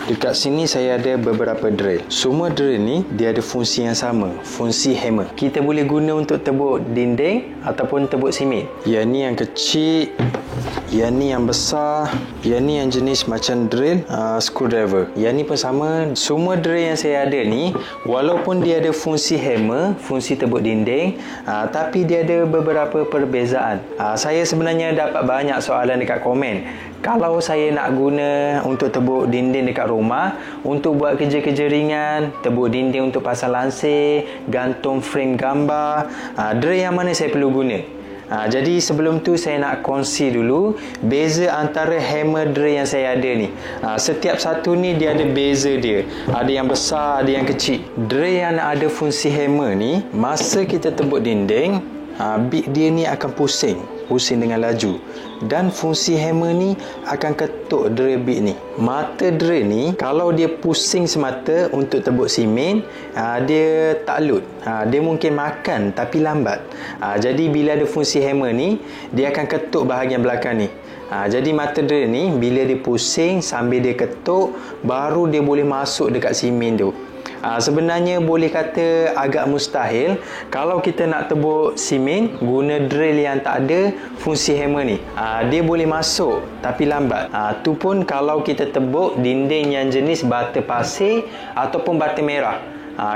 Dekat sini saya ada beberapa drill. Semua drill ni dia ada fungsi yang sama, fungsi hammer. Kita boleh guna untuk tebuk dinding ataupun tebuk simit. Yang ni yang kecil, yang ni yang besar, yang ni yang jenis macam drill screwdriver. Yang ni pun sama. Semua drill yang saya ada ni, walaupun dia ada fungsi hammer, fungsi tebuk dinding, tapi dia ada beberapa perbezaan. Saya sebenarnya dapat banyak soalan dekat komen. Kalau saya nak guna untuk tebuk dinding dekat rumah, untuk buat kerja-kerja ringan, tebuk dinding untuk pasang lansir, gantung frame gambar, drill yang mana saya perlu guna? Jadi sebelum tu saya nak kongsi dulu beza antara hammer drill yang saya ada ni. Setiap satu ni dia ada beza dia. Ada yang besar, ada yang kecil. Drill yang ada fungsi hammer ni, masa kita tebuk dinding, bit dia ni akan pusing dengan laju, dan fungsi hammer ni akan ketuk drill bit ni. Mata drill ni kalau dia pusing semata untuk tebuk simen, dia tak lut, dia mungkin makan tapi lambat. Jadi bila ada fungsi hammer ni, dia akan ketuk bahagian belakang ni. Jadi mata drill ni bila dia pusing sambil dia ketuk, baru dia boleh masuk dekat simen tu. Sebenarnya boleh kata agak mustahil kalau kita nak tebuk simen guna drill yang tak ada fungsi hammer ni. Dia boleh masuk tapi lambat. Tu pun kalau kita tebuk dinding yang jenis bata pasir ataupun bata merah.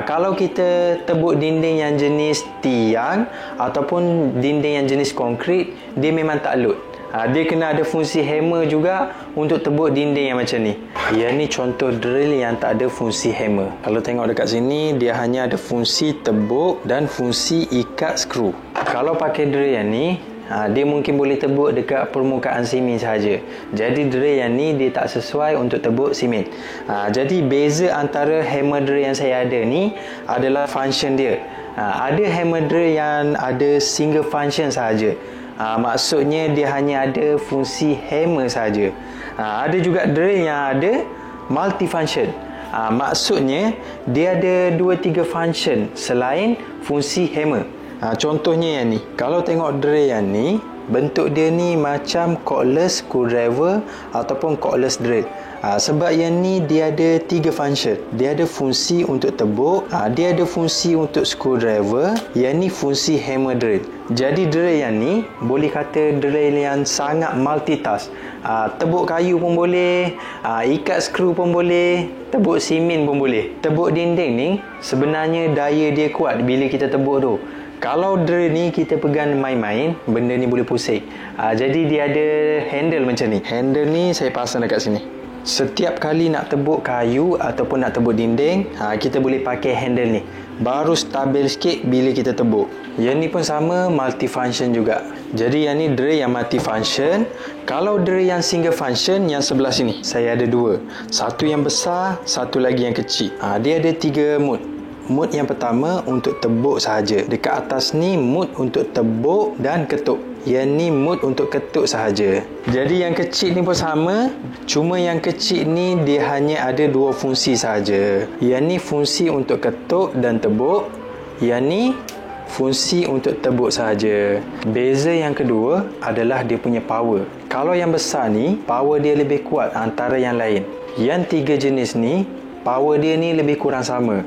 Kalau kita tebuk dinding yang jenis tiang ataupun dinding yang jenis konkrit, dia memang tak lut. Dia kena ada fungsi hammer juga untuk tebuk dinding yang macam ni. Yang ni contoh drill yang tak ada fungsi hammer. Kalau tengok dekat sini, dia hanya ada fungsi tebuk dan fungsi ikat skru. Kalau pakai drill yang ni, dia mungkin boleh tebuk dekat permukaan simen sahaja. Jadi drill yang ni dia tak sesuai untuk tebuk simen. Jadi beza antara hammer drill yang saya ada ni adalah function dia. Ada hammer drill yang ada single function sahaja. Maksudnya dia hanya ada fungsi hammer saja. Ada juga drill yang ada multifunction. Maksudnya dia ada 2-3 function selain fungsi hammer. Contohnya yang ni. Kalau tengok drill yang ni, bentuk dia ni macam cordless screwdriver ataupun cordless drill. Sebab yang ni dia ada 3 function. Dia ada fungsi untuk tebuk, dia ada fungsi untuk screwdriver, yang ni fungsi hammer drill. Jadi drill yang ni boleh kata drill yang sangat multitask. Tebuk kayu pun boleh, ikat skru pun boleh, tebuk simen pun boleh. Tebuk dinding ni sebenarnya daya dia kuat bila kita tebuk tu. Kalau drill ni kita pegang main-main, benda ni boleh pusing. Jadi dia ada handle macam ni. Handle ni saya pasang dekat sini. Setiap kali nak tebuk kayu ataupun nak tebuk dinding, kita boleh pakai handle ni. Baru stabil sikit bila kita tebuk. Yang ni pun sama, multifunction juga. Jadi yang ni drill yang multifunction. Kalau drill yang single function, yang sebelah sini saya ada 2. Satu yang besar, satu lagi yang kecil. Dia ada 3 mode. Mode yang pertama untuk tebuk sahaja. Dekat atas ni mode untuk tebuk dan ketuk. Yang ni mode untuk ketuk sahaja. Jadi yang kecil ni pun sama, cuma yang kecil ni dia hanya ada 2 fungsi sahaja. Yang ni fungsi untuk ketuk dan tebuk. Yang ni fungsi untuk tebuk sahaja. Beza yang kedua adalah dia punya power. Kalau yang besar ni, power dia lebih kuat antara yang lain. Yang 3 jenis ni, power dia ni lebih kurang sama.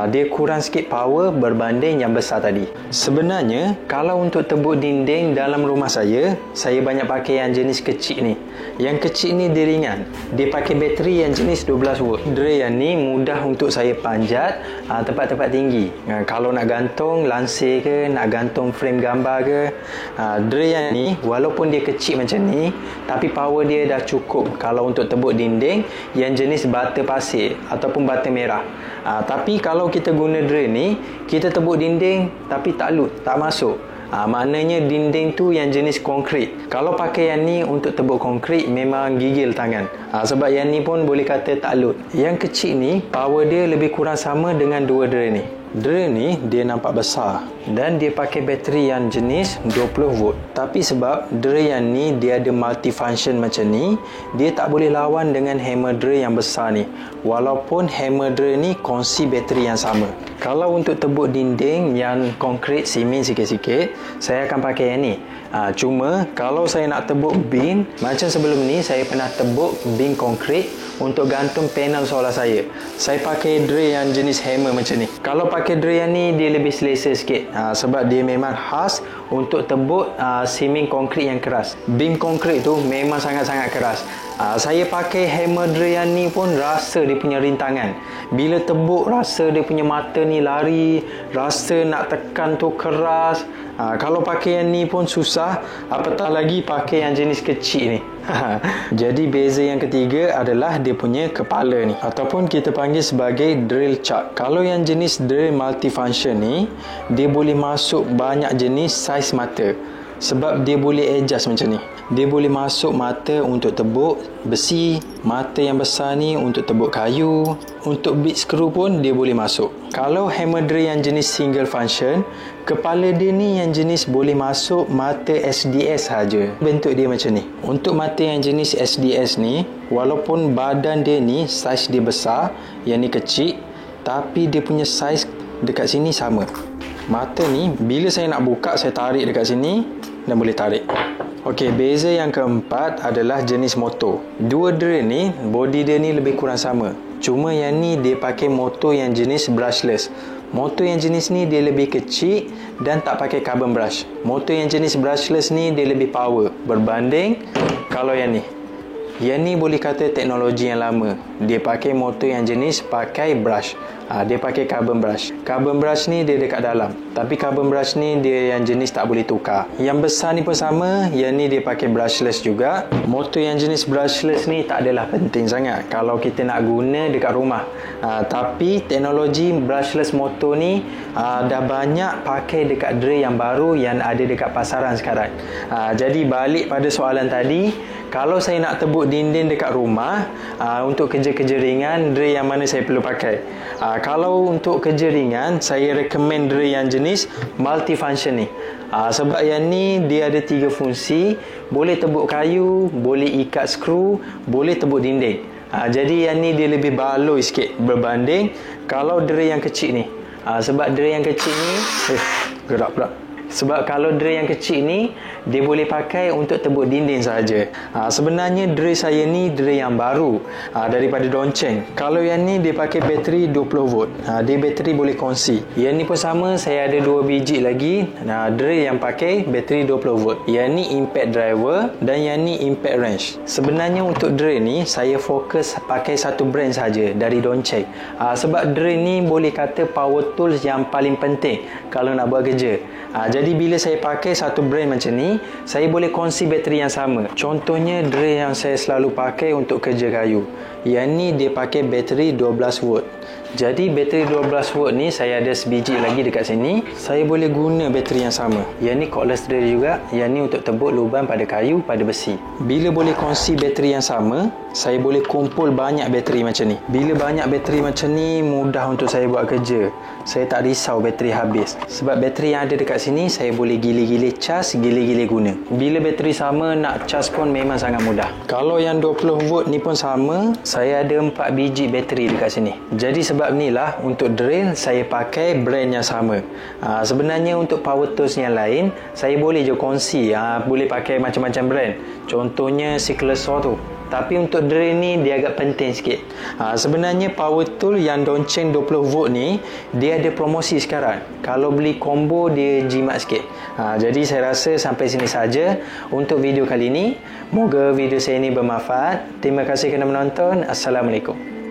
Dia kurang sikit power berbanding yang besar tadi. Sebenarnya kalau untuk tebuk dinding dalam rumah saya banyak pakai yang jenis kecil ni. Yang kecil ni dia ringan. Dia pakai bateri yang jenis 12 volt. Drill yang ni mudah untuk saya panjat tempat-tempat tinggi. Kalau nak gantung lansir ke, nak gantung frame gambar ke, drill yang ni walaupun dia kecil macam ni, tapi power dia dah cukup kalau untuk tebuk dinding yang jenis bata pasir ataupun bata merah. Tapi kalau kita guna drill ni, kita tebuk dinding tapi tak lut, tak masuk. Maknanya dinding tu yang jenis konkrit. Kalau pakai yang ni untuk tebuk konkrit, memang gigil tangan. Sebab yang ni pun boleh kata tak lut. Yang kecil ni, power dia lebih kurang sama dengan 2 drill ni. drill ni dia nampak besar dan dia pakai bateri yang jenis 20 volt. Tapi sebab drill yang ni dia ada multifunction macam ni, dia tak boleh lawan dengan hammer drill yang besar ni. Walaupun hammer drill ni kongsi bateri yang sama. Kalau untuk tebuk dinding yang konkrit simen sikit-sikit, saya akan pakai yang ni. Cuma kalau saya nak tebuk bin, macam sebelum ni saya pernah tebuk bin konkrit untuk gantung panel solar saya. Saya pakai drill yang jenis hammer macam ni. Kalau pakai drill yang ni dia lebih selesa sikit. Sebab dia memang khas untuk tebuk simen konkrit yang keras. Bin konkrit tu memang sangat-sangat keras. Saya pakai hammer drill yang ni pun rasa dia punya rintangan. Bila tebuk rasa dia punya mata ni lari, rasa nak tekan tu keras. Kalau pakai yang ni pun susah, apatah lagi pakai yang jenis kecil ni. Jadi beza yang ketiga adalah dia punya kepala ni, ataupun kita panggil sebagai drill chuck. Kalau yang jenis drill multifunction ni, dia boleh masuk banyak jenis saiz mata. Sebab dia boleh adjust macam ni. Dia boleh masuk mata untuk tebuk besi, mata yang besar ni untuk tebuk kayu, untuk bit screw pun dia boleh masuk. Kalau hammer drill yang jenis single function, kepala dia ni yang jenis boleh masuk mata SDS saja. Bentuk dia macam ni. Untuk mata yang jenis SDS ni, walaupun badan dia ni saiz dia besar, yang ni kecil, tapi dia punya saiz dekat sini sama. Mata ni bila saya nak buka, saya tarik dekat sini dan boleh tarik. Okey, beza yang keempat adalah jenis motor. Dua drill ni body dia ni lebih kurang sama. Cuma yang ni dia pakai motor yang jenis brushless. Motor yang jenis ni dia lebih kecil dan tak pakai carbon brush. Motor yang jenis brushless ni dia lebih power berbanding kalau yang ni. Yang ni boleh kata teknologi yang lama. Dia pakai motor yang jenis pakai brush. Dia pakai carbon brush. Carbon brush ni dia dekat dalam. Tapi carbon brush ni dia yang jenis tak boleh tukar. Yang besar ni pun sama. Yang ni dia pakai brushless juga. Motor yang jenis brushless ni tak adalah penting sangat kalau kita nak guna dekat rumah. Tapi teknologi brushless motor ni dah banyak pakai dekat drill yang baru yang ada dekat pasaran sekarang. Jadi balik pada soalan tadi, kalau saya nak tebuk dinding dekat rumah, untuk kerja-kerja ringan, drill yang mana saya perlu pakai? Kalau untuk kerja ringan, saya recommend drill yang jenis multifunction ni. Sebab yang ni dia ada 3 fungsi. Boleh tebuk kayu, boleh ikat skru, boleh tebuk dinding. Jadi yang ni dia lebih baloi sikit berbanding kalau drill yang kecil ni. Sebab drill yang kecil ni gerak pula. Sebab kalau drill yang kecil ni dia boleh pakai untuk tebuk dinding saja. Sebenarnya drill saya ni drill yang baru daripada Dongcheng. Kalau yang ni dia pakai bateri 20 volt. Dia bateri boleh kongsi. Yang ni pun sama, saya ada 2 biji lagi drill yang pakai bateri 20 volt. Yang ni impact driver dan yang ni impact wrench. Sebenarnya untuk drill ni saya fokus pakai satu brand saja dari Dongcheng. Sebab drill ni boleh kata power tools yang paling penting kalau nak buat kerja. Jadi bila saya pakai satu brand macam ni, saya boleh kongsi bateri yang sama. Contohnya drill yang saya selalu pakai untuk kerja kayu. Yang ni dia pakai bateri 12 volt. Jadi bateri 12 volt ni saya ada sebiji lagi dekat sini. Saya boleh guna bateri yang sama. Yang ni cordless drill juga. Yang ni untuk tebuk lubang pada kayu, pada besi. Bila boleh kongsi bateri yang sama, saya boleh kumpul banyak bateri macam ni. Bila banyak bateri macam ni, mudah untuk saya buat kerja. Saya tak risau bateri habis. Sebab bateri yang ada dekat sini, saya boleh gile-gile cas, gile-gile guna. Bila bateri sama, nak cas pun memang sangat mudah. Kalau yang 20 volt ni pun sama, saya ada 4 biji bateri dekat sini. Jadi sebab inilah untuk drill saya pakai brand yang sama. Sebenarnya untuk power tools yang lain, saya boleh je kongsi. Boleh pakai macam-macam brand. Contohnya Cyclus Saw tu. Tapi untuk drill ni dia agak penting sikit. Sebenarnya power tool yang Dongcheng 20 volt ni dia ada promosi sekarang. Kalau beli combo dia jimat sikit. Jadi saya rasa sampai sini saja untuk video kali ini. Moga video saya ini bermanfaat. Terima kasih kerana menonton. Assalamualaikum.